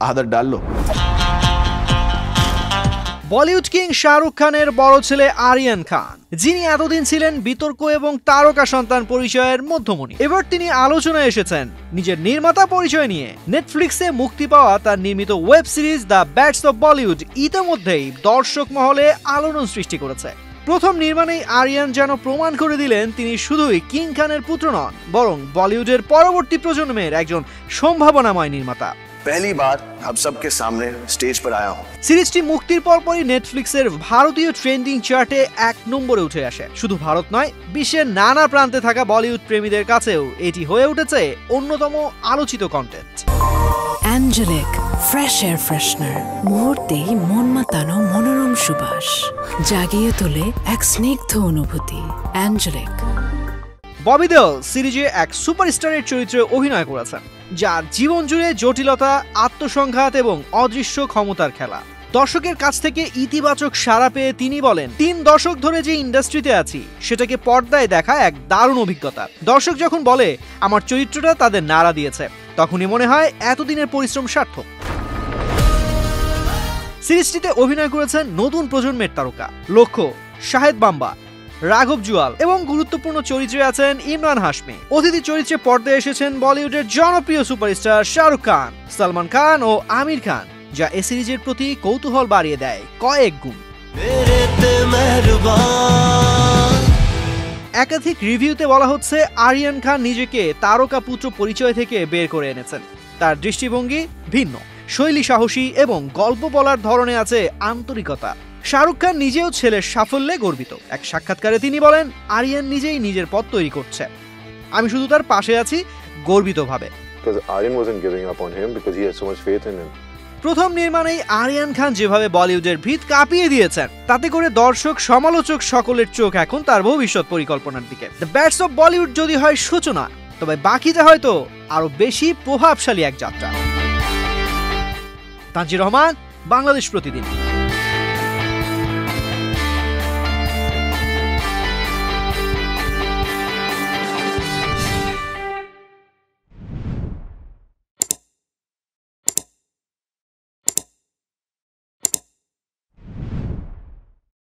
आदत डाल लो। বলিউড কিং শাহরুখ খানের বড় ছেলে আরিয়ান খান, যিনি এতদিন ছিলেন বিতর্ক এবং তারকা সন্তান পরিচয়ের মধ্যমণি, এবার তিনি আলোচনায় এসেছেন নিজের নির্মাতা পরিচয় নিয়ে। নেটফ্লিক্সে মুক্তি পাওয়া তার নির্মিত web series the bats of Bollywood ইতিমধ্যেই দর্শক মহলে আলোড়ন সৃষ্টি করেছে। প্রথম নির্মাণেই আরিয়ান যেন প্রমাণ করে দিলেন তিনি শুধুই কিং খানের পুত্র নন, বরং বলিউডের পরবর্তী প্রজন্মের একজন সম্ভাবনাময় নির্মাতা। पहली बार अब सबके सामने स्टेज पर आया हूं। সিরিজটি মুক্তির পরপরই নেটফ্লিক্সের ভারতীয় ট্রেন্ডিং চার্টে 1 নম্বরে উঠে আসে। শুধু ভারত নয়, বিশ্বের নানা প্রান্তে থাকা বলিউড প্রেমীদের কাছেও এটি হয়ে উঠেছে অন্যতম আলোচিত content. Angelic fresh air freshener, মুহূর্তেই মন মাতানো মনোরম সুবাস, জাগিয়ে তোলে এক স্নিগ্ধ অনুভূতি। অ্যাঞ্জেলিক। ববি দেওল সিরিজে এক সুপারস্টারের চরিত্রে অভিনয় করেছেন, যার জীবন জুড়ে জটিলতা, আত্মসংঘাত এবং অদৃশ্য ক্ষমতার খেলা। দর্শকের কাছ থেকে ইতিবাচক সাড়া পেয়ে তিনি বলেন, 3 দশক ধরে যে ইন্ডাস্ট্রিতে আছি সেটাকে পর্দায় দেখা এক দারুণ অভিজ্ঞতা। দর্শক যখন বলে আমার চরিত্রটা তাদের নাড়া দিয়েছে, তখনই মনে হয় এতদিনের পরিশ্রম সার্থক। সিরিজটিতে অভিনয় করেছেন নতুন প্রজন্মের তারকা লক্ষ্য, শাহেদ বাম্বা, রাঘব জুয়াল এবং গুরুত্বপূর্ণ চরিত্রে আছেন ইমরান হাশমি। অতিথি চরিত্রে পর্দায় এসেছেন বলিউডের জনপ্রিয় সুপারস্টার শাহরুখ খান, সালমান খান ও আমির খান, যা এই সিরিজের প্রতি কৌতূহল বাড়িয়ে দেয় কয়েক গুণ। একাধিক রিভিউতে বলা হচ্ছে আরিয়ান খান নিজেকে তারকা পুত্র পরিচয় থেকে বের করে এনেছেন। তার দৃষ্টিভঙ্গি ভিন্ন, শৈলী সাহসী এবং গল্প বলার ধরনে আছে আন্তরিকতা। শাহরুখ খান নিজেও ছেলের সাফল্যে গর্বিত। এক সাক্ষাৎকারে তিনি বলেন, আরিয়ান নিজেই নিজের পথ তৈরি করছে, আমি শুধু তার পাশে আছি গর্বিতভাবে। প্রথম নির্মাণেই আরিয়ান খান যেভাবে বলিউডের ভিত কাঁপিয়ে দিয়েছেন, তাতে করে দর্শক, সমালোচক সকলের চোখ এখন তার ভবিষ্যৎ পরিকল্পনার দিকে। দ্য ব্যাটস অফ বলিউড যদি হয় সূচনা, তবে বাকিটা হয়তো আরো বেশি প্রভাবশালী এক যাত্রা। তানজির রহমান, বাংলাদেশ প্রতিদিন।